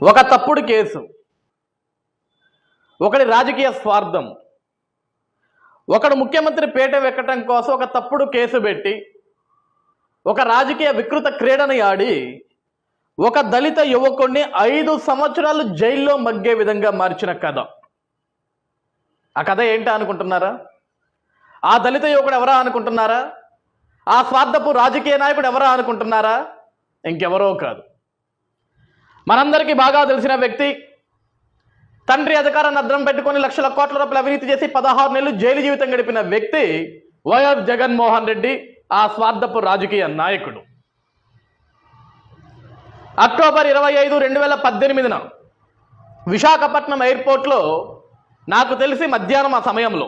ఒక తప్పుడు కేసు, ఒకటి రాజకీయ స్వార్థం, ఒకడు ముఖ్యమంత్రి పేట వెక్కటం కోసం ఒక తప్పుడు కేసు పెట్టి ఒక రాజకీయ వికృత క్రీడని ఆడి ఒక దళిత యువకుడిని 5 సంవత్సరాలు జైల్లో మగ్గే విధంగా మార్చిన కథ. ఆ కథ ఏంటా అనుకుంటున్నారా? ఆ దళిత యువకుడు ఎవరా అనుకుంటున్నారా? ఆ స్వార్థపు రాజకీయ నాయకుడు ఎవరా అనుకుంటున్నారా? ఇంకెవరో కాదు, మనందరికీ బాగా తెలిసిన వ్యక్తి. తండ్రి అధికారాన్ని అద్దం పెట్టుకొని లక్షల కోట్ల రూపాయలు అవినీతి చేసి 16 నెలలు జైలు జీవితం గడిపిన వ్యక్తి వైఎస్ జగన్మోహన్ రెడ్డి, ఆ స్వార్థపు రాజకీయ నాయకుడు. అక్టోబర్ 25, 2018 విశాఖపట్నం ఎయిర్పోర్ట్లో నాకు తెలిసి మధ్యాహ్నం ఆ సమయంలో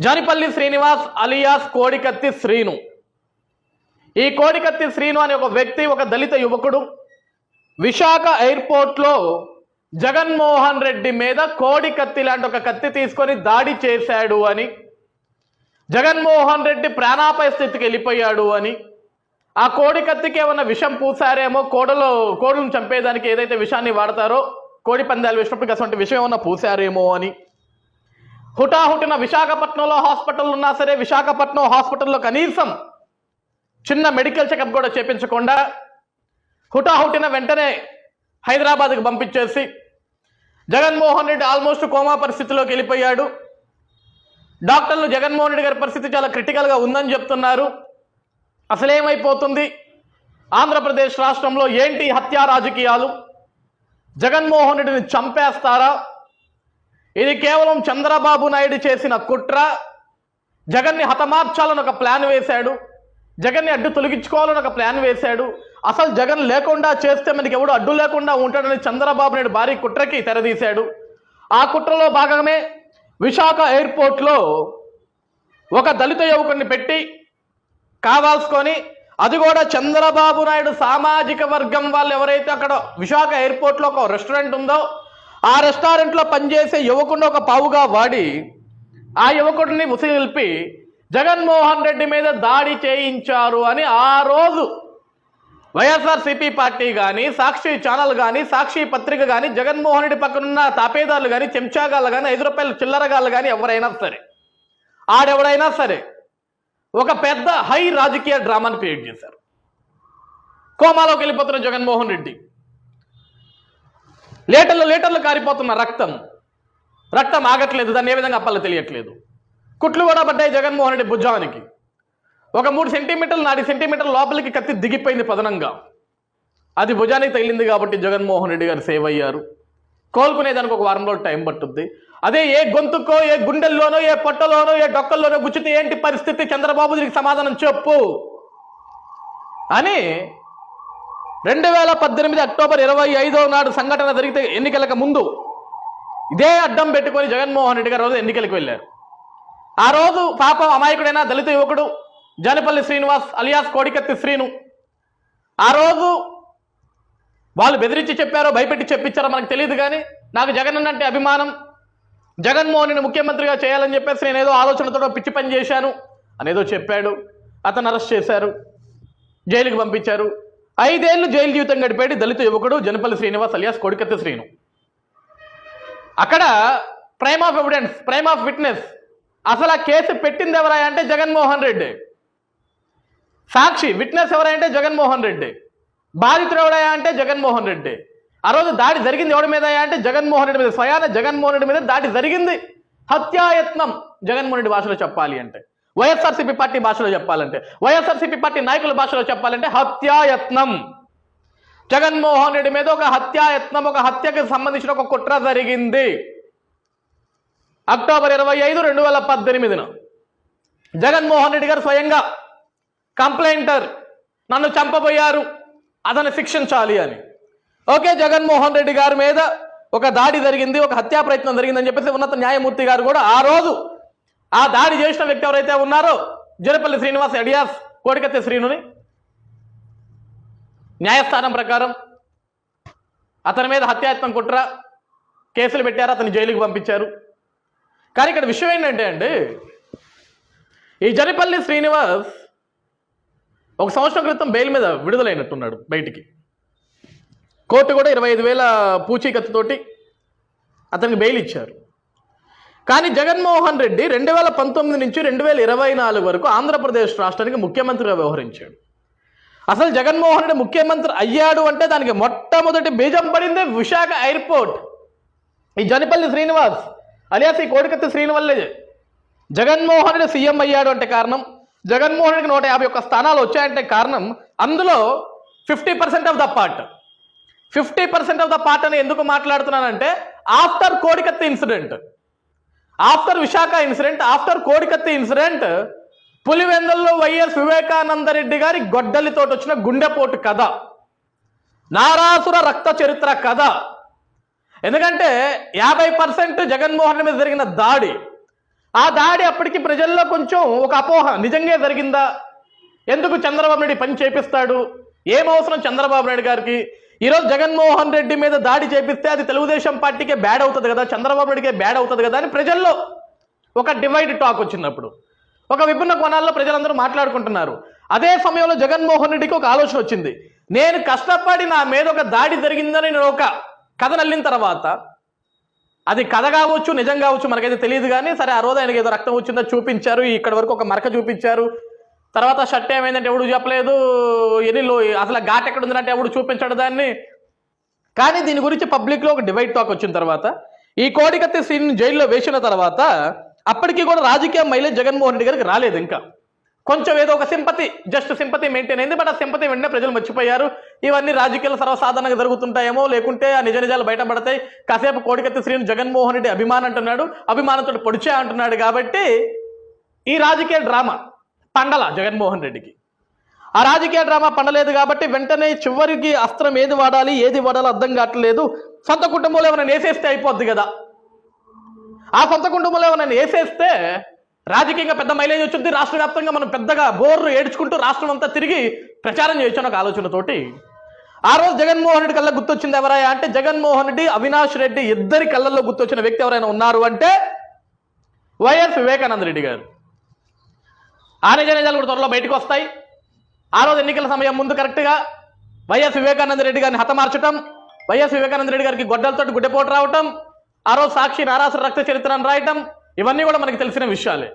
జనిపల్లి శ్రీనివాస్ అలియాస్ కోడికత్తి శ్రీను, ఈ కోడికత్తి శ్రీను అనే ఒక వ్యక్తి, ఒక దళిత యువకుడు విశాఖ ఎయిర్పోర్ట్లో జగన్మోహన్ రెడ్డి మీద కోడికత్తి లాంటి ఒక కత్తి తీసుకొని దాడి చేశాడు అని, జగన్మోహన్ రెడ్డి ప్రాణాపాయ స్థితికి వెళ్ళిపోయాడు అని, ఆ కోడికత్తికి ఏమన్నా విషం పూసారేమో, కోడులను చంపేదానికి ఏదైతే విషాన్ని వాడతారో కోడి పందాలు వేసినప్పుడు అటువంటి విషయం ఏమన్నా పూసారేమో అని హుటాహుటిన విశాఖపట్నంలో హాస్పిటల్ ఉన్నా సరే విశాఖపట్నం హాస్పిటల్లో కనీసం చిన్న మెడికల్ చెకప్ కూడా చేపించకుండా హుటాహుటిన వెంటనే హైదరాబాద్కి పంపించేసి జగన్మోహన్ రెడ్డి ఆల్మోస్ట్ కోమా పరిస్థితిలోకి వెళ్ళిపోయాడు. డాక్టర్లు జగన్మోహన్ రెడ్డి గారి పరిస్థితి చాలా క్రిటికల్గా ఉందని చెప్తున్నారు. అసలేమైపోతుంది? ఆంధ్రప్రదేశ్ రాష్ట్రంలో ఏంటి హత్యా రాజకీయాలు? జగన్మోహన్ రెడ్డిని చంపేస్తారా? ఇది కేవలం చంద్రబాబు నాయుడు చేసిన కుట్ర. జగన్ని హతమార్చాలని ఒక ప్లాన్ వేశాడు, జగన్ని అడ్డు తొలగించుకోవాలని ఒక ప్లాన్ వేశాడు. అసలు జగన్ లేకుండా చేస్తే మనకి ఎవడు అడ్డు లేకుండా ఉంటాడని చంద్రబాబు నాయుడు భారీ కుట్రకి తెరదీశాడు. ఆ కుట్రలో భాగమే విశాఖ ఎయిర్పోర్ట్లో ఒక దళిత యువకుడిని పెట్టి కావాల్సుకొని, అది కూడా చంద్రబాబు నాయుడు సామాజిక వర్గం వాళ్ళు ఎవరైతే అక్కడ విశాఖ ఎయిర్పోర్ట్లో ఒక రెస్టారెంట్ ఉందో ఆ రెస్టారెంట్లో పనిచేసే యువకుడిని ఒక పావుగా వాడి ఆ యువకుడిని ఉసిగొల్పి జగన్మోహన్ రెడ్డి మీద దాడి చేయించారు అని ఆ రోజు వైఎస్ఆర్సీపీ పార్టీ కానీ, సాక్షి ఛానల్ కానీ, సాక్షి పత్రిక కానీ, జగన్మోహన్ రెడ్డి పక్కనున్న తాపేదారులు కానీ, చెంచాగాళ్ళు కానీ, 5 రూపాయల చిల్లరగాళ్ళు కానీ ఎవరైనా సరే, ఆడెవడైనా సరే ఒక పెద్ద హై రాజకీయ డ్రామాను క్రియేట్ చేశారు. కోమాలోకి వెళ్ళిపోతున్న జగన్మోహన్ రెడ్డి, లీటర్లు కారిపోతున్న రక్తం ఆగట్లేదు, దాన్ని ఏ విధంగా అప్పాలో తెలియట్లేదు. కుట్లు కూడా పడ్డాయి జగన్మోహన్ రెడ్డి భుజానికి. ఒక 3 సెంటీమీటర్లు 4 సెంటీమీటర్ల లోపలికి కత్తి దిగిపోయింది పదనంగా. అది భుజానికి తగిలింది కాబట్టి జగన్మోహన్ రెడ్డి గారు సేవ్ అయ్యారు. కోలుకునేదానికి ఒక వారం రోజులు టైం పట్టుద్ది. అదే ఏ గొంతుకో, ఏ గుండెల్లోనో, ఏ పొట్టలోనో, ఏ డొక్కల్లోనో గుచ్చితే ఏంటి పరిస్థితి? చంద్రబాబు దీనికి సమాధానం చెప్పు అని 2018 అక్టోబర్ 25 సంఘటన జరిగితే ఎన్నికలకు ముందు ఇదే అడ్డం పెట్టుకొని జగన్మోహన్ రెడ్డి గారు రోజు ఎన్నికలకు వెళ్ళారు. ఆ రోజు పాపం అమాయకుడైన దళిత యువకుడు జనిపల్లి శ్రీనివాస్ అలియాస్ కోడికత్తి శ్రీను, ఆ రోజు వాళ్ళు బెదిరించి చెప్పారో భయపెట్టి చెప్పించారో మనకు తెలియదు, కానీ నాకు జగన్ అంటే అభిమానం, జగన్మోహన్ రెడ్డి ముఖ్యమంత్రిగా చేయాలని చెప్పేసి నేనేదో ఆలోచనతో పిచ్చి పని చేశాను అనేదో చెప్పాడు. అతను అరెస్ట్ చేశారు, జైలుకి పంపించారు. 5 ఏళ్ళు జైలు జీవితం గడిపాడు దళిత యువకుడు జనిపల్లి శ్రీనివాస్ అలియాస్ కోడికత్తి శ్రీను. అక్కడ prime of evidence, prime of witness, అసలు ఆ కేసు పెట్టింది ఎవరా అంటే జగన్మోహన్ రెడ్డి. సాక్షి విట్నెస్ ఎవరంటే జగన్మోహన్ రెడ్డి. బాధితుడు ఎవడయా అంటే జగన్మోహన్ రెడ్డి. ఆ రోజు దాడి జరిగింది ఎవడి మీద అంటే జగన్మోహన్ రెడ్డి మీద, స్వయాన జగన్మోహన్ రెడ్డి మీద దాడి జరిగింది. హత్యాయత్నం జగన్మోహన్ రెడ్డి భాషలో చెప్పాలి అంటే, వైఎస్ఆర్సీపీ పార్టీ భాషలో చెప్పాలంటే, వైఎస్ఆర్సీపీ పార్టీ నాయకుల భాషలో చెప్పాలంటే హత్యాయత్నం. జగన్మోహన్ రెడ్డి మీద ఒక హత్యాయత్నం, ఒక హత్యకు సంబంధించిన ఒక కుట్ర జరిగింది. అక్టోబర్ 25, 2018 జగన్మోహన్ రెడ్డి గారు స్వయంగా కంప్లైంటర్, నన్ను చంపబోయారు, అతన్ని శిక్షించాలి అని. ఓకే, జగన్మోహన్ రెడ్డి గారి మీద ఒక దాడి జరిగింది, ఒక హత్యా ప్రయత్నం జరిగిందని చెప్పేసి ఉన్నత న్యాయమూర్తి గారు కూడా ఆ రోజు ఆ దాడి చేసిన వ్యక్తి ఎవరైతే ఉన్నారో జనిపల్లి శ్రీనివాస్ అలియాస్ కోడికత్తి శ్రీనుని న్యాయస్థానం ప్రకారం అతని మీద హత్యాయత్నం కుట్ర కేసులు పెట్టారు, అతన్ని జైలుకి పంపించారు. కానీ ఇక్కడ విషయం ఏంటంటే అండి, ఈ జనిపల్లి శ్రీనివాస్ 1 సంవత్సరం క్రితం బెయిల్ మీద విడుదలైనట్టున్నాడు బయటికి. కోర్టు కూడా 25,000 పూచీకత్తుతోటి అతనికి బెయిల్ ఇచ్చారు. కానీ జగన్మోహన్ రెడ్డి 2019 నుంచి 2024 వరకు ఆంధ్రప్రదేశ్ రాష్ట్రానికి ముఖ్యమంత్రిగా వ్యవహరించాడు. అసలు జగన్మోహన్ రెడ్డి ముఖ్యమంత్రి అయ్యాడు అంటే దానికి మొట్టమొదటి బీజం పడిందే విశాఖ ఎయిర్పోర్ట్. ఈ జనిపల్లి శ్రీనివాస్ అలియాస్ ఈ కోడికత్తి శ్రీనివల్లే జగన్మోహన్ రెడ్డి సీఎం అయ్యాడు అంటే కారణం, జగన్మోహన్ రెడ్డికి 151 స్థానాలు వచ్చాయంటే కారణం, అందులో 50% of the part 50% of the part అని ఎందుకు మాట్లాడుతున్నానంటే ఆఫ్టర్ కోడికత్తి incident, after Visakha incident, after కోడికత్తి ఇన్సిడెంట్ పులివెందుల్లో వైఎస్ వివేకానందరెడ్డి గారి గొడ్డలితో వచ్చిన గుండెపోటు కథ, నారాసుర రక్త చరిత్ర కథ. ఎందుకంటే 50% జగన్మోహన్ రెడ్డి మీద జరిగిన దాడి, ఆ దాడి అప్పటికి ప్రజల్లో కొంచెం ఒక అపోహ, నిజంగా జరిగిందా, ఎందుకు చంద్రబాబు నాయుడు పని చేపిస్తాడు, ఏమవసరం చంద్రబాబు నాయుడు గారికి, ఈరోజు జగన్మోహన్ రెడ్డి మీద దాడి చేపిస్తే అది తెలుగుదేశం పార్టీకే బ్యాడ్ అవుతుంది కదా, చంద్రబాబు నాయుడికే బ్యాడ్ అవుతుంది కదా అని ప్రజల్లో ఒక డివైడ్ టాక్ వచ్చినప్పుడు ఒక విభిన్న కోణాల్లో ప్రజలందరూ మాట్లాడుకుంటున్నారు. అదే సమయంలో జగన్మోహన్ రెడ్డికి ఒక ఆలోచన వచ్చింది, నేను కష్టపడి నా మీద ఒక దాడి జరిగిందని నేను ఒక కథ నల్లిన తర్వాత, అది కథ కావచ్చు నిజం కావచ్చు మనకైతే తెలియదు కానీ సరే ఆ రోజు ఆయనకి ఏదో రక్తం వచ్చిందో చూపించారు, ఇక్కడ వరకు ఒక మరక చూపించారు, తర్వాత షర్ట్ ఏమైందంటే ఎవడు చెప్పలేదు, ఎనిలో అసలు ఘాట్ ఎక్కడ ఉందంటే ఎవడు చూపించాడు దాన్ని. కానీ దీని గురించి పబ్లిక్లో ఒక డివైడ్ టాక్ వచ్చిన తర్వాత, ఈ కోడికత్తి సీన్ జైల్లో వేసిన తర్వాత అప్పటికి కూడా రాజకీయ మైలేజ్ జగన్మోహన్ రెడ్డి గారికి రాలేదు. ఇంకా కొంచెం ఏదో ఒక సింపతి, జస్ట్ సింపతి మెయింటైన్ అయింది. బట్ ఆ సింపతి వెంటనే ప్రజలు మర్చిపోయారు. ఇవన్నీ రాజకీయాలు సర్వసాధారణంగా జరుగుతుంటాయేమో, లేకుంటే ఆ నిజ నిజాలు బయటపడతాయి. కాసేపు కోడికత్తి శ్రీను జగన్మోహన్ రెడ్డి అభిమానం అంటున్నాడు, అభిమానంతో పొడిచే అంటున్నాడు. కాబట్టి ఈ రాజకీయ డ్రామా పండల జగన్మోహన్ రెడ్డికి. ఆ రాజకీయ డ్రామా పండలేదు కాబట్టి వెంటనే చివరికి అస్త్రం ఏది వాడాలి ఏది వాడాలో అర్థం కావట్లేదు. సొంత కుటుంబంలో ఏమైనా వేసేస్తే అయిపోద్ది కదా, ఆ సొంత కుటుంబంలో ఏమైనా వేసేస్తే రాజకీయంగా పెద్ద మైలేజ్ వచ్చింది, రాష్ట్ర వ్యాప్తంగా మనం పెద్దగా బోర్లు ఏడ్చుకుంటూ రాష్ట్రం అంతా తిరిగి ప్రచారం చేయొచ్చు ఒక ఆలోచనతోటి ఆ రోజు జగన్మోహన్ రెడ్డి కళ్ళ గుర్తొచ్చింది ఎవరైనా అంటే జగన్మోహన్ రెడ్డి, అవినాష్ రెడ్డి ఇద్దరి కళ్ళల్లో గుర్తొచ్చిన వ్యక్తి ఎవరైనా ఉన్నారు అంటే వైఎస్ వివేకానంద రెడ్డి గారు. ఆ నిజ నిజాలు కూడా త్వరలో బయటకు వస్తాయి. ఆ రోజు ఎన్నికల సమయం ముందు కరెక్ట్గా వైఎస్ వివేకానంద రెడ్డి గారిని హతమార్చడం, వైఎస్ వివేకానంద రెడ్డి గారికి గొడ్డలతో గుడ్డెపోటు రావటం, ఆ రోజు సాక్షి నారాసుర రక్త చరిత్రను రాయటం, ఇవన్నీ కూడా మనకి తెలిసిన విషయాలే.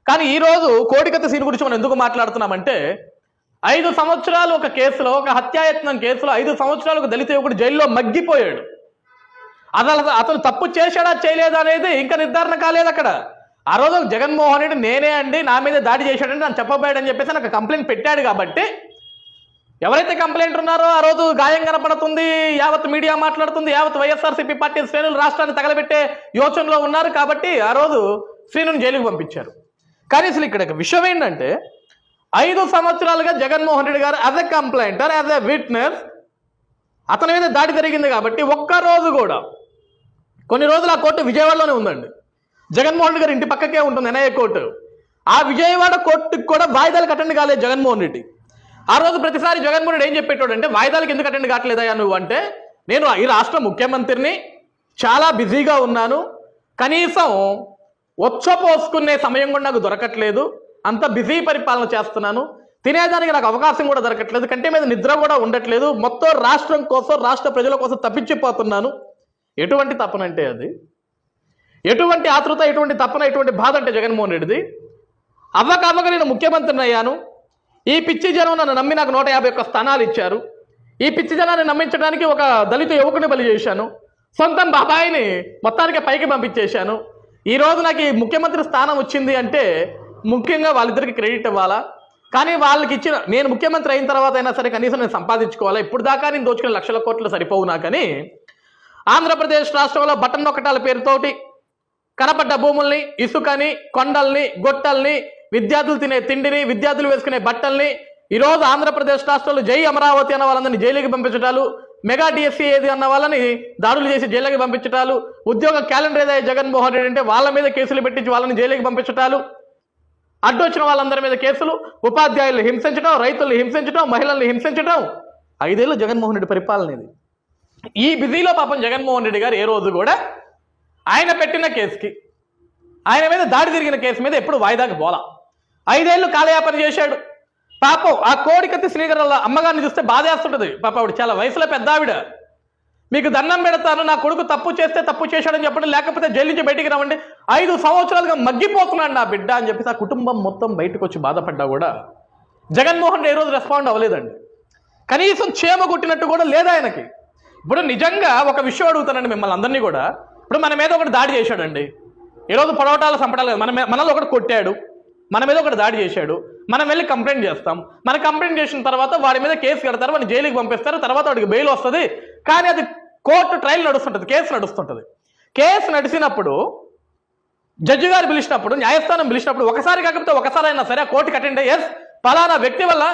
కానీ ఈరోజు కోడికత్తి సీన్ గురించి మనం ఎందుకు మాట్లాడుతున్నామంటే 5 సంవత్సరాలు ఒక కేసులో, ఒక హత్యాయత్నం కేసులో 5 సంవత్సరాలు ఒక దళిత యువకుడు జైల్లో మగ్గిపోయాడు. అతను తప్పు చేశాడా చేయలేదా అనేది ఇంకా నిర్ధారణ కాలేదు అక్కడ. ఆ రోజు జగన్మోహన్ రెడ్డి నేనే అండి, నా మీద దాడి చేశాడంటే నన్ను చెప్పబోయాడని చెప్పేసి నాకు కంప్లైంట్ పెట్టాడు. కాబట్టి ఎవరైతే కంప్లైంట్ ఉన్నారో ఆ రోజు గాయం కనపడుతుంది, యావత్ మీడియా మాట్లాడుతుంది, యావత్ వైఎస్ఆర్సీపీ పార్టీ శ్రేణులు రాష్ట్రాన్ని తగలబెట్టే యోచనలో ఉన్నారు. కాబట్టి ఆ రోజు శ్రీనుని జైలుకు పంపించారు. కానీ అసలు ఇక్కడ విషయం ఏంటంటే 5 సంవత్సరాలుగా జగన్మోహన్ రెడ్డి గారు as a complainant, as a witness అతని మీద దాడి జరిగింది. కాబట్టి ఒక్కరోజు కూడా, కొన్ని రోజులు ఆ కోర్టు విజయవాడలోనే ఉందండి, జగన్మోహన్ రెడ్డి గారి ఇంటి పక్కకే ఉంటుంది ఎన్ఐఏ కోర్టు. ఆ విజయవాడ కోర్టుకి కూడా వాయిదాలకు అటెండ్ కాలేదు జగన్మోహన్ రెడ్డి. ఆ రోజు ప్రతిసారి జగన్మోహన్ రెడ్డి ఏం చెప్పేటోడు అంటే, వాయిదాలకు ఎందుకు అటెండ్ కావట్లేదయ్యా నువ్వు అంటే, నేను ఈ రాష్ట్ర ముఖ్యమంత్రిని, చాలా బిజీగా ఉన్నాను, కనీసం పోసుకునే సమయం కూడా నాకు దొరకట్లేదు, అంత బిజీ పరిపాలన చేస్తున్నాను, తినేదానికి నాకు అవకాశం కూడా దొరకట్లేదు, కంటి మీద నిద్ర కూడా ఉండట్లేదు, మొత్తం రాష్ట్రం కోసం రాష్ట్ర ప్రజల కోసం తప్పించిపోతున్నాను. ఎటువంటి తప్పనంటే అది, ఎటువంటి ఆతృత, ఎటువంటి తప్పన, ఎటువంటి బాధ అంటే జగన్మోహన్ రెడ్డిది. అవ్వక నేను ముఖ్యమంత్రిని అయ్యాను, ఈ పిచ్చి జనం నన్ను నమ్మి నాకు 151 స్థానాలు ఇచ్చారు, ఈ పిచ్చి జనాన్ని నమ్మించడానికి ఒక దళిత యువకుని బలి చేశాను, సొంతం బాబాయిని మొత్తానికి పైకి పంపించేశాను. ఈ రోజు నాకు ఈ ముఖ్యమంత్రి స్థానం వచ్చింది అంటే ముఖ్యంగా వాళ్ళిద్దరికి క్రెడిట్ ఇవ్వాలా. కానీ వాళ్ళకి ఇచ్చిన, నేను ముఖ్యమంత్రి అయిన తర్వాత అయినా సరే కనీసం నేను సంపాదించుకోవాలా, ఇప్పుడు దాకా నేను దోచుకునే లక్షల కోట్లు సరిపోవు నాకని ఆంధ్రప్రదేశ్ రాష్ట్రంలో బటన్ నొక్కటాల పేరుతోటి కనపడ్డ భూముల్ని, ఇసుకని, కొండల్ని, గొట్టల్ని, విద్యార్థులు తినే తిండిని, విద్యార్థులు వేసుకునే బట్టల్ని, ఈరోజు ఆంధ్రప్రదేశ్ రాష్ట్రంలో జై అమరావతి అన్న వాళ్ళందరినీ జైలుకి పంపించటాలు, మెగా డిఎస్సీ ఏది అన్న వాళ్ళని దాడులు చేసి జైలుకి పంపించటాలు, ఉద్యోగ క్యాలెండర్ ఏదైతే జగన్మోహన్ రెడ్డి అంటే వాళ్ళ మీద కేసులు పెట్టించి వాళ్ళని జైలుకి పంపించటాలు, అడ్డొచ్చిన వాళ్ళందరి మీద కేసులు, ఉపాధ్యాయులను హింసించడం, రైతుల్ని హింసించడం, మహిళల్ని హింసించడం, 5 ఏళ్ళు జగన్మోహన్ రెడ్డి పరిపాలన ఇది. ఈ బిజీలో పాపం జగన్మోహన్ రెడ్డి గారు ఏ రోజు కూడా ఆయన పెట్టిన కేసుకి, ఆయన మీద దాడి జరిగిన కేసు మీద ఎప్పుడు వాయిదాకి పోలా. 5 ఏళ్ళు కాలయాపన చేశాడు. పాపం ఆ కోడికత్తి శ్రీగారు అమ్మగారిని చూస్తే బాధేస్తుంటుంది. పాప ఆవిడ చాలా వయసులో పెద్ద ఆవిడ, మీకు దండం పెడతాను, నా కొడుకు తప్పు చేస్తే తప్పు చేశాడని చెప్పండి, లేకపోతే జైలు నుంచి బయటికి రావండి, 5 సంవత్సరాలుగా మగ్గిపోతున్నాడు నా బిడ్డ అని చెప్పేసి ఆ కుటుంబం మొత్తం బయటకు వచ్చి బాధపడ్డా కూడా జగన్మోహన్ రెడ్డి ఏ రోజు రెస్పాండ్ అవ్వలేదండి. కనీసం చేమ కొట్టినట్టు కూడా లేదు ఆయనకి. ఇప్పుడు నిజంగా ఒక విషయం అడుగుతానండి మిమ్మల్ని అందరినీ కూడా. ఇప్పుడు మన మీద ఒకటి దాడి చేశాడండి, ఈరోజు పొడవటాలు సంపటాలు మనలో ఒకటి కొట్టాడు, మన మీద ఒకటి దాడి చేశాడు, మనం వెళ్ళి కంప్లైంట్ చేస్తాం. మన కంప్లైంట్ చేసిన తర్వాత వాడి మీద కేసు కడతారు, వాడిని జైలుకి పంపిస్తారు, తర్వాత వాడికి బెయిల్ వస్తుంది. కానీ అది కోర్టు ట్రయల్ నడుస్తుంటుంది, కేసు నడుస్తుంటుంది. కేసు నడిచినప్పుడు జడ్జి గారు పిలిచినప్పుడు, న్యాయస్థానం పిలిచినప్పుడు ఒకసారి కాకపోతే ఒకసారి అయినా సరే ఆ కోర్టుకి అటెండ్ అయ్యి ఎస్ పలానా వ్యక్తి వల్ల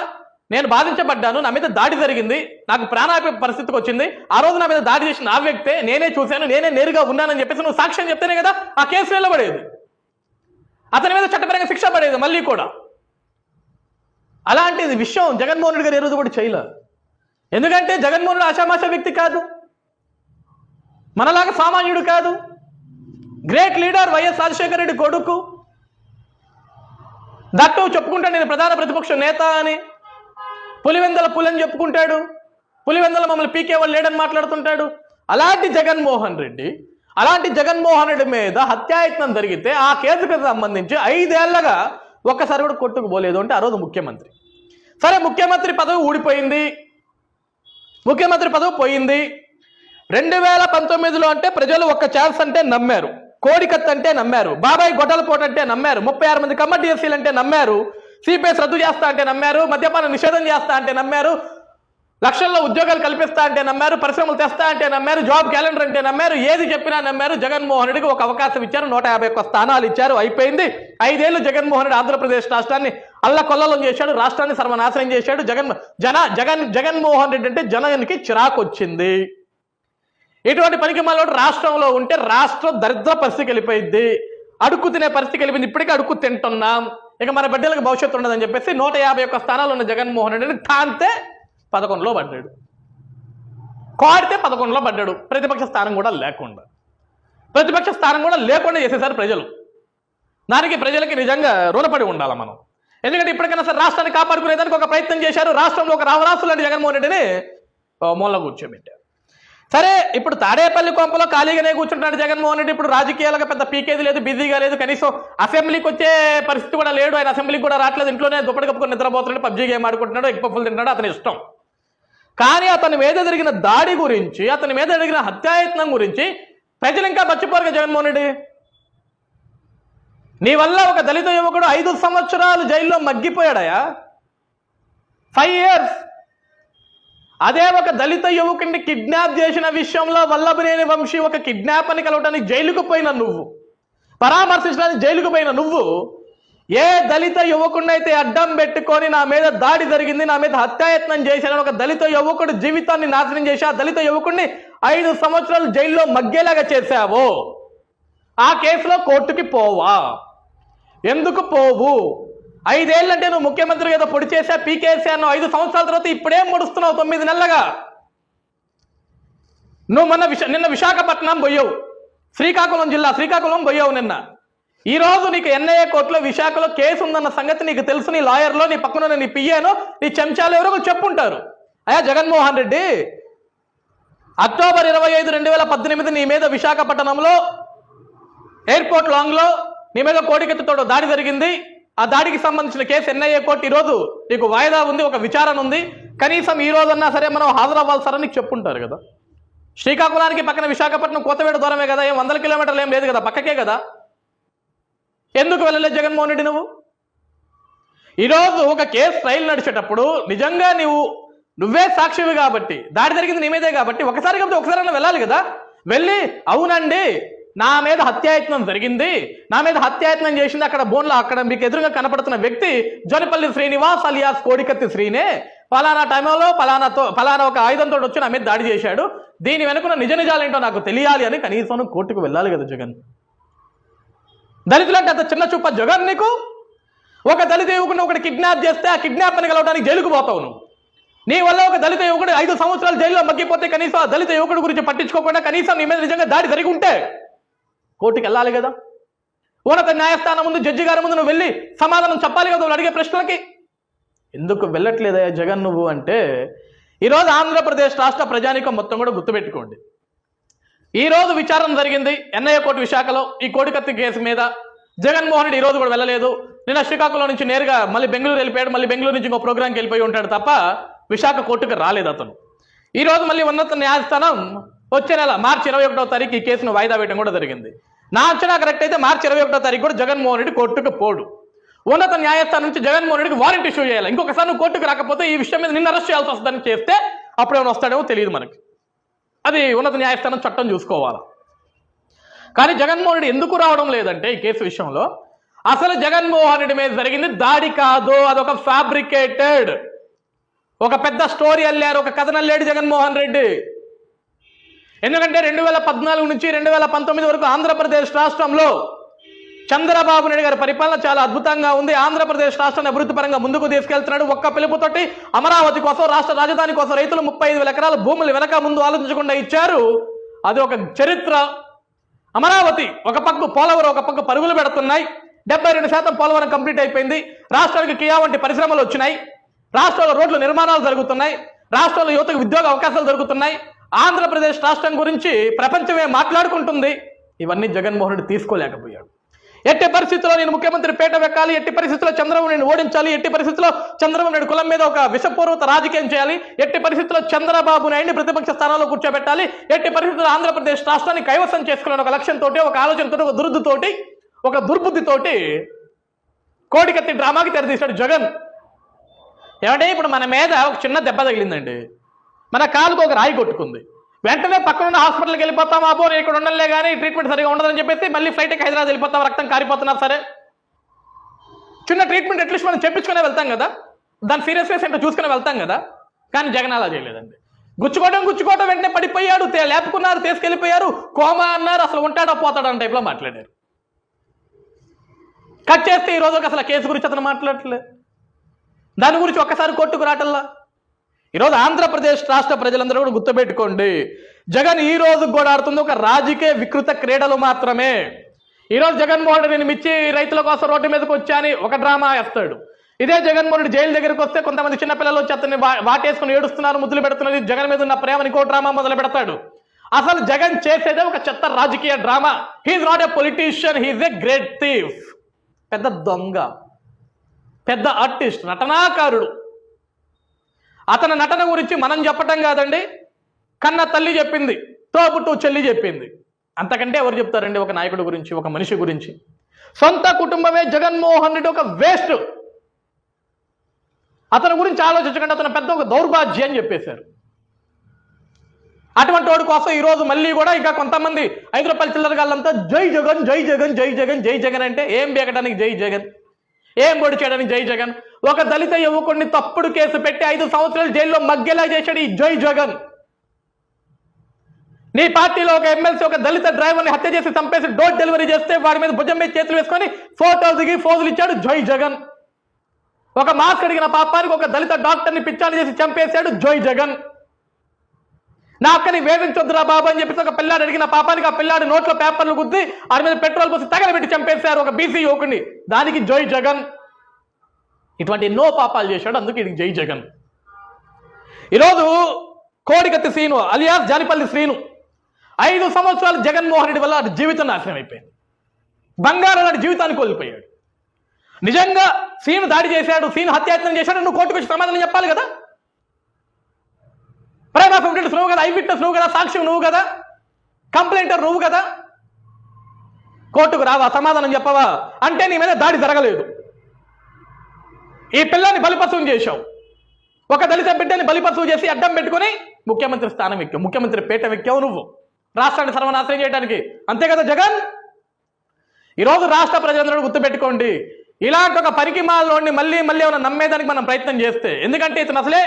నేను బాధించబడ్డాను, నా మీద దాడి జరిగింది, నాకు ప్రాణాపాయ పరిస్థితికి వచ్చింది, ఆ రోజు నా మీద దాడి చేసిన ఆ వ్యక్తే, నేనే చూశాను, నేనే నేరుగా ఉన్నానని చెప్పేసి నువ్వు సాక్ష్యం చెప్తేనే కదా ఆ కేసు నిలబడేది, అతని మీద చట్టపరంగా శిక్ష పడేది మళ్ళీ కూడా. అలాంటి విషయం జగన్మోహన్ రెడ్డి గారు ఏ రోజు కూడా చేయలేదు. ఎందుకంటే జగన్మోహన్ రెడ్డి ఆషామాషా వ్యక్తి కాదు, మనలాగా సామాన్యుడు కాదు, great leader YS Rajasekhara Reddy కొడుకు. దట్టు చెప్పుకుంటాడు నేను ప్రధాన ప్రతిపక్ష నేత అని, పులివెందల పులని చెప్పుకుంటాడు, పులివెందల మమ్మల్ని పీకే వాళ్ళు లేడని మాట్లాడుతుంటాడు. అలాంటి జగన్మోహన్ రెడ్డి మీద హత్యాయత్నం జరిగితే ఆ కేసుకు సంబంధించి 5 ఏళ్లగా ఒక్కసారి కూడా కొట్టుకు పోలేదు అంటే ఆ రోజు ముఖ్యమంత్రి. సరే ముఖ్యమంత్రి పదవి ఊడిపోయింది, ముఖ్యమంత్రి పదవి పోయింది. 2019లో అంటే ప్రజలు ఒక్క ఛాన్స్ అంటే నమ్మారు, కోడికత్తి అంటే నమ్మారు, బాబాయ్ గొడ్డలపోటు అంటే నమ్మారు, 36 మంది కమ్మ డిఎస్సీలు అంటే నమ్మారు, సిపిఎస్ రద్దు చేస్తా అంటే నమ్మారు, మద్యపాన నిషేధం చేస్తా అంటే నమ్మారు, లక్షల్లో ఉద్యోగాలు కల్పిస్తా అంటే నమ్మారు, పరిశ్రమలు తెస్తా అంటే నమ్మారు, జాబ్ క్యాలెండర్ అంటే నమ్మారు, ఏది చెప్పినా నమ్మారు. జగన్మోహన్ రెడ్డికి ఒక అవకాశం ఇచ్చారు, 151 స్థానాలు ఇచ్చారు, అయిపోయింది. 5 ఏళ్ళు జగన్మోహన్ రెడ్డి ఆంధ్రప్రదేశ్ రాష్ట్రాన్ని అల్లకొల్లలో చేశాడు, రాష్ట్రాన్ని సర్వనాశనం చేశాడు. జగన్మోహన్ రెడ్డి అంటే జనానికి చిరాకు వచ్చింది. ఇటువంటి పనికి మళ్ళీ రాష్ట్రంలో ఉంటే రాష్ట్రం దరిద్ర పరిస్థితికి వెళ్ళిపోయింది, అడుక్కు తినే పరిస్థితికి వెళ్ళిపోయింది. ఇప్పటికే అడుక్కు తింటున్నాం, ఇక మన బిడ్డలకు భవిష్యత్తు ఉండదని చెప్పేసి 151 స్థానాలు ఉన్న జగన్మోహన్ రెడ్డిని తాంతే 11లో పడ్డాడు, కోడితే 11లో పడ్డాడు. ప్రతిపక్ష స్థానం కూడా లేకుండా చేసేసారు ప్రజలు. దానికి ప్రజలకి నిజంగా రుణపడి ఉండాలి మనం. ఎందుకంటే ఇప్పటికైనా సరే రాష్ట్రాన్ని కాపాడుకునేదానికి ఒక ప్రయత్నం చేశారు. రాష్ట్రంలో ఒక రావణాసులు లాంటి జగన్మోహన్ రెడ్డిని మూల కూర్చోబెట్టారు. సరే ఇప్పుడు తాడేపల్లి కొంపలో ఖాళీగానే కూర్చుంటున్నాడు జగన్మోహన్ రెడ్డి. ఇప్పుడు రాజకీయాలకు పెద్ద పీకేది లేదు, బిజీగా లేదు, కనీసం అసెంబ్లీకి వచ్చే పరిస్థితి కూడా లేడు. ఆయన అసెంబ్లీకి కూడా రావట్లేదు, ఇంట్లోనే దుప్పటి కప్పుకొని నిద్రపోతున్నాడు, పబ్జీ గేమ్ ఆడుకుంటున్నాడు, ఎగ్ పప్పులు తింటున్నాడు, అతని ఇష్టం. కానీ అతని మీద జరిగిన దాడి గురించి, అతని మీద జరిగిన హత్యాయత్నం గురించి ప్రజలు ఇంకా మర్చిపోరుగా జగన్మోహన్ రెడ్డి. నీ వల్ల ఒక దళిత యువకుడు 5 సంవత్సరాలు జైల్లో మగ్గిపోయాడయా, 5 years. అదే ఒక దళిత యువకుడిని కిడ్నాప్ చేసిన విషయంలో వల్లభనేని వంశీ ఒక కిడ్నాప్ అని కలవటానికి జైలుకు పోయిన నువ్వు, పరామర్శించడానికి జైలుకు పోయిన నువ్వు, ఏ దళిత యువకుడిని అయితే అడ్డం పెట్టుకొని నా మీద దాడి జరిగింది, నా మీద హత్యాయత్నం చేశానని ఒక దళిత యువకుడు జీవితాన్ని నాశనం చేసి ఆ దళిత యువకుడిని 5 సంవత్సరాలు జైల్లో మగ్గేలాగా చేశావో ఆ కేసులో కోర్టుకి పోవా? ఎందుకు పోవు? 5 ఏళ్ళంటే నువ్వు ముఖ్యమంత్రి ఏదో పొడి చేసా, పీకేసా అన్నావు. 5 సంవత్సరాల తర్వాత ఇప్పుడేం ముడుస్తున్నావు 9 నెలలుగా? నువ్వు నిన్న విశాఖపట్నం పోయావు, శ్రీకాకుళం పోయావు నిన్న. ఈ రోజు నీకు ఎన్ఐఏ కోర్టులో విశాఖలో కేసు ఉందన్న సంగతి నీకు తెలుసు. నీ లాయర్లో, నీ పక్కన నీ పియ్యానో, నీ చెంచాలు ఎవరో చెప్పుంటారు. అయ్యా జగన్మోహన్ రెడ్డి, అక్టోబర్ 25, 2018 నీ మీద విశాఖపట్నంలో ఎయిర్పోర్ట్ లాంగ్లో నీ మీద కోడికత్తితో దాడి జరిగింది. ఆ దాడికి సంబంధించిన కేసు ఎన్ఐఏ కోర్టు ఈరోజు నీకు వాయిదా ఉంది, ఒక విచారణ ఉంది. కనీసం ఈ రోజన్నా సరే మనం హాజరవ్వాలి సార్ అని నీకు చెప్పుంటారు కదా. శ్రీకాకుళానికి పక్కన విశాఖపట్నం కోతవేడ దూరమే కదా, ఏం 100 కిలోమీటర్లు ఏం లేదు కదా, పక్కకే కదా. ఎందుకు వెళ్ళలేదు జగన్మోహన్ రెడ్డి నువ్వు? ఈరోజు ఒక కేసు ట్రయల్ నడిచేటప్పుడు నిజంగా నువ్వే సాక్షివి కాబట్టి, దాడి జరిగింది నీ మీదే కాబట్టి ఒకసారి కాబట్టి ఒకసారైనా వెళ్ళాలి కదా. వెళ్ళి అవునండి నా మీద హత్యాయత్నం జరిగింది, నా మీద హత్యాయత్నం చేసింది అక్కడ మీకు ఎదురుగా కనపడుతున్న వ్యక్తి జొనిపల్లి శ్రీనివాస్ అలియాస్ కోడికత్తి శ్రీనే, పలానా టైంలో పలానా ఒక ఆయుధంతో వచ్చి నా మీద దాడి చేశాడు, దీని వెనుకున్న నిజ నిజాలేంటో నాకు తెలియాలి అని కనీసం కోర్టుకు వెళ్ళాలి కదా జగన్. దళితులంటే అంత చిన్న చూప జగన్ నీకు? ఒక దళిత యువకుడిని ఒకటి కిడ్నాప్ చేస్తే ఆ కిడ్నాప్ అని కలవడానికి జైలుకు పోతావు నువ్వు. నీ వల్ల ఒక దళిత యువకుడు 5 సంవత్సరాలు జైల్లో మగ్గిపోతే కనీసం ఆ దళిత యువకుడి గురించి పట్టించుకోకుండా కనీసం నీ మీద నిజంగా దాడి జరిగి ఉంటే కోర్టుకు వెళ్ళాలి కదా. ఉన్నత న్యాయస్థానం ముందు, జడ్జి గారి ముందు నువ్వు వెళ్ళి సమాధానం చెప్పాలి కదా నువ్వు అడిగే ప్రశ్నలకి. ఎందుకు వెళ్ళట్లేదయ్యా జగన్ నువ్వు అంటే, ఈరోజు ఆంధ్రప్రదేశ్ రాష్ట్ర ప్రజానీకం మొత్తం కూడా గుర్తుపెట్టుకోండి. ఈ రోజు విచారణ జరిగింది ఎన్ఐఏ కోర్టు విశాఖలో ఈ కోడికత్తి కేసు మీద. జగన్మోహన్ రెడ్డి ఈ రోజు కూడా వెళ్ళలేదు. నిన్న శ్రీకాకుళం నుంచి నేరుగా మళ్ళీ బెంగళూరు వెళ్ళిపోయాడు. మళ్ళీ బెంగళూరు నుంచి ఇంకో ప్రోగ్రాంకి వెళ్ళిపోయి ఉంటాడు తప్ప విశాఖ కోర్టుకు రాలేదు అతను. ఈ రోజు మళ్ళీ ఉన్నత న్యాయస్థానం వచ్చే నెల మార్చి 21వ తారీఖు ఈ కేసును వాయిదా వేయడం కూడా జరిగింది. నా అంచనా కరెక్ట్ అయితే మార్చి 21వ తారీఖు కూడా జగన్మోహన్ రెడ్డి కోర్టుకు పోడు. ఉన్నత న్యాయస్థానం నుంచి జగన్మోహన్ రెడ్డికి వారెంట్ ఇష్యూ చేయాలి. ఇంకొకసారి నువ్వు కోర్టుకు రాకపోతే ఈ విషయం మీద నిన్ను అరెస్ట్ చేయాల్సి వస్తుందని చేస్తే అప్పుడు ఏమైనా వస్తాడేమో తెలియదు మనకి. అది ఉన్నత న్యాయస్థానం చట్టం చూసుకోవాలి. కానీ జగన్మోహన్ రెడ్డి ఎందుకు రావడం లేదంటే ఈ కేసు విషయంలో అసలు జగన్మోహన్ రెడ్డి మీద జరిగింది దాడి కాదు, అదొక ఫ్యాబ్రికేటెడ్, ఒక పెద్ద స్టోరీ అల్లారు, ఒక కథను అల్లాడు జగన్మోహన్ రెడ్డి. ఎందుకంటే 2014 నుంచి 2019 వరకు ఆంధ్రప్రదేశ్ రాష్ట్రంలో చంద్రబాబు నాయుడు గారి పరిపాలన చాలా అద్భుతంగా ఉంది. ఆంధ్రప్రదేశ్ రాష్ట్రాన్ని అభివృద్ధి పరంగా ముందుకు తీసుకెళ్తున్నాడు. ఒక్క పిలుపుతోటి అమరావతి కోసం, రాష్ట్ర రాజధాని కోసం రైతులు 35,000 ఎకరాల భూములు వెనక ముందు ఆలోచించకుండా ఇచ్చారు. అది ఒక చరిత్ర. అమరావతి ఒక పక్క, పోలవరం ఒక పక్క పరుగులు పెడుతున్నాయి. 72% పోలవరం కంప్లీట్ అయిపోయింది. రాష్ట్రానికి కియా వంటి పరిశ్రమలు వచ్చినాయి. రాష్ట్రంలో రోడ్ల నిర్మాణాలు జరుగుతున్నాయి. రాష్ట్రంలో యువతకు ఉద్యోగ అవకాశాలు జరుగుతున్నాయి. ఆంధ్రప్రదేశ్ రాష్ట్రం గురించి ప్రపంచమే మాట్లాడుకుంటుంది. ఇవన్నీ జగన్మోహన్ రెడ్డి తీసుకోలేకపోయాడు. ఎట్టి పరిస్థితుల్లో నేను ముఖ్యమంత్రి పీట వెక్కాలి, ఎట్టి పరిస్థితుల్లో చంద్రబాబు నాయుడు ఓడించాలి, ఎట్టి పరిస్థితుల్లో చంద్రబాబు నాయుడు కులం మీద ఒక విషపూర్వక రాజకీయం చేయాలి, ఎట్టి పరిస్థితుల్లో చంద్రబాబు నాయుడిని ప్రతిపక్ష స్థానంలో కూర్చోబెట్టాలి, ఎట్టి పరిస్థితుల్లో ఆంధ్రప్రదేశ్ రాష్ట్రాన్ని కైవసం చేసుకునే ఒక లక్ష్యంతో, ఒక ఆలోచనతో, ఒక దురుద్దుతోటి, ఒక దుర్బుద్ధితోటి కోడికత్తి డ్రామాకి తెరదీశాడు జగన్. ఏమంటే ఇప్పుడు మన మీద ఒక చిన్న దెబ్బ తగిలిందండి, మన కాలుకు ఒక రాయి కొట్టుకుంది, వెంటనే పక్కనున్న హాస్పిటల్కి వెళ్ళిపోతాం, అబ్బో ఇక్కడ ఉండలే కానీ ట్రీట్మెంట్ సరిగా ఉండదని చెప్పేసి మళ్ళీ ఫ్లైట్కి హైదరాబాద్ వెళ్ళిపోతాం, రక్తం కారిపోతున్నారు. సరే, చిన్న ట్రీట్మెంట్ అట్లీస్ట్ మనం చెప్పించుకునే వెళ్తాం కదా, దాని సీరియస్నెస్ ఏంటో చూసుకుని వెళ్తాం కదా. కానీ జగన్ అలా చేయలేదండి. గుచ్చుకోవడం వెంటనే పడిపోయాడు, లేపుకున్నారు, తీసుకెళ్ళిపోయారు, కోమా అన్నారు, అసలు ఉంటాడో పోతాడో అని టైప్లో మాట్లాడారు. కట్ చేస్తే ఈరోజు అసలు కేసు గురించి అతను మాట్లాడట్లేదు, దాని గురించి ఒక్కసారి కోర్టుకు రాటల్లా. ఈరోజు ఆంధ్రప్రదేశ్ రాష్ట్ర ప్రజలందరూ కూడా గుర్తుపెట్టుకోండి, జగన్ ఈ రోజు కూడా ఆడుతుంది ఒక రాజకీయ వికృత క్రీడలు మాత్రమే. ఈరోజు జగన్మోహన్ రెడ్డి మిర్చి రైతుల కోసం రోడ్డు మీదకి వచ్చాని ఒక డ్రామా వేస్తాడు. ఇదే జగన్మోహన్ రెడ్డి జైలు దగ్గరికి వస్తే కొంతమంది చిన్నపిల్లలు వచ్చి అతన్ని వాటేసుకుని ఏడుస్తున్నారు, ముద్దులు పెడుతున్నారు, జగన్ మీద ఉన్న ప్రేమని ఇంకో డ్రామా మొదలు పెడతాడు. అసలు జగన్ చేసేదే ఒక చెత్త రాజకీయ drama. He's not a politician, he's a great thief. పెద్ద దొంగ, పెద్ద ఆర్టిస్ట్, నటనాకారుడు. అతని నటన గురించి మనం చెప్పటం కాదండి, కన్న తల్లి చెప్పింది, తోబుట్టు చెల్లి చెప్పింది. అంతకంటే ఎవరు చెప్తారండి ఒక నాయకుడి గురించి, ఒక మనిషి గురించి? సొంత కుటుంబమే జగన్మోహన్ రెడ్డి ఒక వేస్ట్. అతని గురించి ఆలోచించకుండా అతను పెద్ద ఒక దౌర్భాగ్యం అని చెప్పేశారు. అటువంటి వాడి కోసం ఈరోజు మళ్ళీ కూడా ఇంకా కొంతమంది 5 రూపాయల చిల్లర గాళ్ళంతా జై జగన్ జై జగన్ జై జగన్ జై జగన్ అంటే ఏం బేకడానికి జై జగన్, ఏం పొడి చేయడానికి జై జగన్? ఒక దళిత యువకుడిని తప్పుడు కేసు పెట్టి 5 సంవత్సరాలు జైల్లో మగ్గేలా చేశాడు ఈ జై జగన్. నీ పార్టీలో ఒక ఎమ్మెల్సీ ఒక దళిత డ్రైవర్ని హత్య చేసి చంపేసి డోర్ డెలివరీ చేస్తే వాడి మీద భుజం మీద చేతులు వేసుకొని ఫోటోలు దిగి ఫోజులు ఇచ్చాడు జై జగన్. ఒక మాస్క్ అడిగిన పాపానికి ఒక దళిత డాక్టర్ని పిచ్చాడు చేసి చంపేశాడు జై జగన్. నా అక్కని వేధించొద్దురా బాబు అని చెప్పేసి ఒక పిల్లాడు అడిగిన పాపానికి ఆ పిల్లాడి నోట్లో పేపర్లు గుద్ది వాడి మీద పెట్రోల్ పోసి తగలబెట్టి చంపేశారు ఒక బీసీ యువకుడిని, దానికి జై జగన్. ఇటువంటి ఎన్నో పాపాలు చేశాడు, అందుకు ఇది జై జగన్. ఈరోజు కోడికత్తి శ్రీను అలియాస్ జానిపల్లి శ్రీను 5 సంవత్సరాలు జగన్మోహన్ రెడ్డి వల్ల జీవితం నాశనం అయిపోయింది. బంగారం లాంటి జీవితాన్ని కోల్పోయాడు. నిజంగా శ్రీను దాడి చేశాడు, శ్రీను హత్యాయత్నం చేశాడు, నువ్వు కోర్టుకు వచ్చి సమాధానం చెప్పాలి కదా. ప్రైమ్ ఆఫ్ ఎవిడెన్స్ నువ్వు కదా, ఐ విట్నెస్ నువ్వు కదా, సాక్ష్యం నువ్వు కదా, కంప్లైంటర్ నువ్వు కదా. కోర్టుకు రావా, సమాధానం చెప్పవా అంటే నీ మీద దాడి జరగలేదు. ఈ పిల్లాన్ని బలిపశువుని చేశావు, ఒక దళిత బిడ్డని బలిపశువు చేసి అడ్డం పెట్టుకుని ముఖ్యమంత్రి స్థానం ఎక్కావు, ముఖ్యమంత్రి పీట ఎక్కావు నువ్వు, రాష్ట్రాన్ని సర్వనాశనం చేయడానికి. అంతే కదా జగన్? ఈరోజు రాష్ట్ర ప్రజలందరూ గుర్తుపెట్టుకోండి, ఇలాంటి ఒక పరికిమాలని మళ్ళీ ఏమైనా నమ్మేదానికి మనం ప్రయత్నం చేస్తే, ఎందుకంటే ఇతను అసలే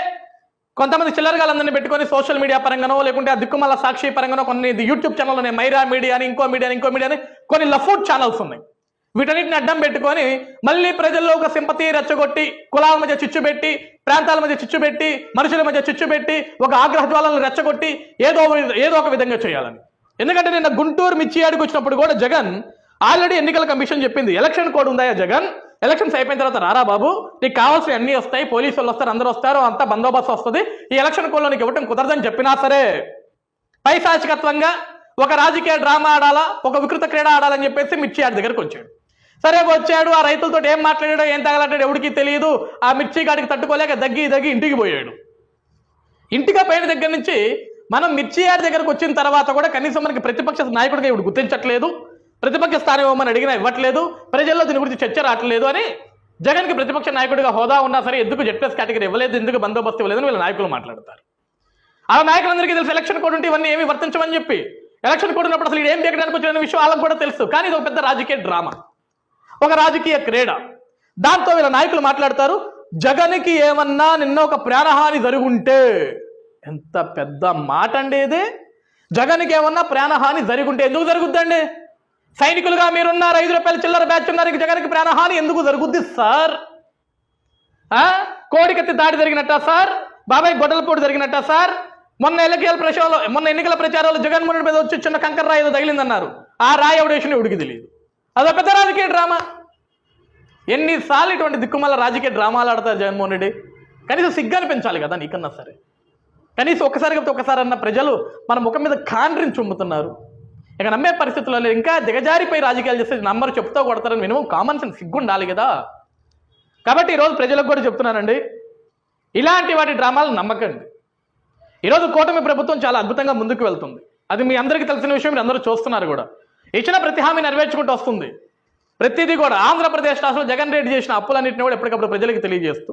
కొంతమంది చిల్లరగాళ్ళందరినీ పెట్టుకొని సోషల్ మీడియా పరంగానో లేకుంటే ఆ దిక్కుమల్ల సాక్షి పరంగానో కొన్ని యూట్యూబ్ ఛానల్ ఉన్నాయి, మైరా మీడియా అని ఇంకో మీడియా అని కొన్ని లఫూట్ ఛానల్స్ ఉన్నాయి. వీటన్నిటిని అడ్డం పెట్టుకొని మళ్ళీ ప్రజల్లో ఒక సింపతి రెచ్చగొట్టి, కులాల మధ్య చిచ్చు పెట్టి, ప్రాంతాల మధ్య చిచ్చు పెట్టి, మనుషుల మధ్య చిచ్చు పెట్టి, ఒక ఆగ్రహ జ్వాలను రెచ్చగొట్టి ఏదో ఒక విధంగా చేయాలని. ఎందుకంటే నిన్న గుంటూరు మిర్చియాడికి వచ్చినప్పుడు కూడా జగన్ ఆల్రెడీ ఎన్నికల కమిషన్ చెప్పింది, ఎలక్షన్ కోడ్ ఉందా జగన్, ఎలక్షన్స్ అయిపోయిన తర్వాత రారా బాబు, నీకు కావాల్సిన అన్నీ వస్తాయి, పోలీసు వాళ్ళు వస్తారు, అందరూ వస్తారు, అంతా బందోబస్తు వస్తుంది, ఈ ఎలక్షన్ కోడ్లో నీకు ఇవ్వటం కుదరదని చెప్పినా సరే పైశాచికత్వంగా ఒక రాజకీయ డ్రామా ఆడాలా, ఒక వికృత క్రీడ ఆడాలని చెప్పేసి మిర్చి యార్డ్ దగ్గరకు వచ్చాడు. సరే వచ్చాడు, ఆ రైతులతో ఏం మాట్లాడాడో ఏం తగలాడాడో ఎవడికి తెలియదు. ఆ మిర్చి గాడికి తట్టుకోలేక దగ్గి ఇంటికి పోయాడు. ఇంటికి పోయిన దగ్గర నుంచి మనం మిర్చి యార్డ్ దగ్గరకు వచ్చిన తర్వాత కూడా కనీసం మనకి ప్రతిపక్ష నాయకుడిగా ఇప్పుడు గుర్తించట్లేదు, ప్రతిపక్ష స్థానం ఇవ్వమని అడిగినా ఇవ్వట్లేదు, ప్రజల్లో దీని గురించి చర్చ రావట్లేదు అని జగన్కి ప్రతిపక్ష నాయకుడిగా హోదా ఉన్నా సరే ఎందుకు జెడ్+ కేటగిరీ ఇవ్వలేదు, ఎందుకు బందోబస్తు ఇవ్వలేదని వీళ్ళ నాయకులు మాట్లాడతారు. ఆ నాయకులందరికీ తెలుసు ఎలక్షన్ కోడ్ ఉంటే ఇవన్నీ ఏమి వర్తించమని చెప్పి. ఎలక్షన్ కోడ్ ఉన్నప్పుడు అసలు ఏం చేయడానికి వచ్చిన విషయం వాళ్ళకి కూడా తెలుసు. కానీ ఇది ఒక పెద్ద రాజకీయ డ్రామా, ఒక రాజకీయ క్రీడ. దాంతో వీళ్ళ నాయకులు మాట్లాడతారు, జగన్కి ఏమన్నా నిన్న ఒక ప్రాణహాని జరుగుంటే, ఎంత పెద్ద మాట అండి ఇది. జగన్కి ఏమన్నా ప్రాణహాని జరుగుంటే ఎందుకు జరుగుద్దండి? సైనికులుగా మీరున్నారు, 5 రూపాయల చిల్లర బ్యాచ్ ఉన్నారు, జగన్కి ప్రాణహాని ఎందుకు జరుగుద్ది సార్? కోడికత్తి దాడి జరిగినట్టా సార్? బాబాయ్ గొడ్డలపోటు జరిగినట్టా సార్? మొన్న ఎన్నికల ప్రచారంలో జగన్మోహన్ రెడ్డి మీద వచ్చి చిన్న కంకర రాయి ఏదో తగిలిందన్నారు. ఆ రాయి ఎవడేసిన ఉడికి తెలియదు. అదో పెద్ద రాజకీయ డ్రామా. ఎన్నిసార్లు ఇటువంటి దిక్కుమల్ల రాజకీయ డ్రామాలు ఆడతారు జగన్మోహన్ రెడ్డి? కనీసం సిగ్గు అనిపించాలి కదా నీకన్నా సరే. కనీసం ఒక్కసారి కాబట్టి ఒక్కసారి అన్న ప్రజలు మన ముఖం మీద కాండ్రిని చుమ్ముతున్నారు. ఇక నమ్మే పరిస్థితుల్లో లేదు. ఇంకా దిగజారిపోయి రాజకీయాలు చేస్తే నంబర్ చెప్తూ కొడతారని మినిమం కామన్ సెన్స్ సిగ్గు ఉండాలి కదా. కాబట్టి ఈరోజు ప్రజలకు కూడా చెప్తున్నానండి, ఇలాంటి వాటి డ్రామాలు నమ్మకండి. ఈరోజు కూటమి ప్రభుత్వం చాలా అద్భుతంగా ముందుకు వెళ్తుంది. అది మీ అందరికీ తెలిసిన విషయం, మీరు అందరూ చూస్తున్నారు కూడా. ఇచ్చిన ప్రతి హామీ నెరవేర్చుకుంటూ వస్తుంది. ప్రతిదీ కూడా ఆంధ్రప్రదేశ్ రాష్ట్రంలో జగన్ రెడ్డి చేసిన అప్పులన్నింటినీ కూడా ఎప్పటికప్పుడు ప్రజలకు తెలియజేస్తూ,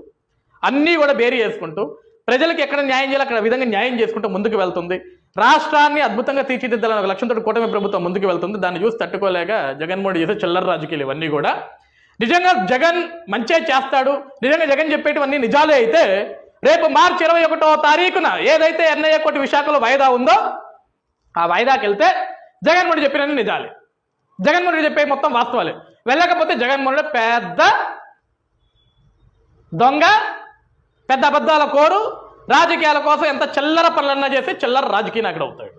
అన్నీ కూడా బేరీ చేసుకుంటూ, ప్రజలకు ఎక్కడ న్యాయం చేయాలి అక్కడ విధంగా న్యాయం చేసుకుంటూ ముందుకు వెళ్తుంది. రాష్ట్రాన్ని అద్భుతంగా తీర్చిదిద్దాలని ఒక లక్ష్యంతో కూటమి ప్రభుత్వం ముందుకు వెళ్తుంది. దాన్ని చూసి తట్టుకోలేక జగన్మోహన్ చేసే చిల్లర రాజకీయాలు ఇవన్నీ కూడా. నిజంగా జగన్ మంచే చేస్తాడు, నిజంగా జగన్ చెప్పేటివన్నీ నిజాలే అయితే రేపు మార్చి 21వ తారీఖున ఏదైతే ఎన్ఐఏ కోర్టు విశాఖలో వాయిదా ఉందో ఆ వాయిదాకి వెళ్తే జగన్మోహన్ రెడ్డి చెప్పినన్ని నిజాలే, జగన్మోహన్ రెడ్డి చెప్పే మొత్తం వాస్తవాలే. వెళ్ళకపోతే జగన్మోహన్ రెడ్డి పెద్ద దొంగ, పెద్ద అబద్ధాల కోరు, రాజకీయాల కోసం ఎంత చిల్లర పనులన్నా చేసి చిల్లర రాజకీయ నాయకుడు అవుతాడు.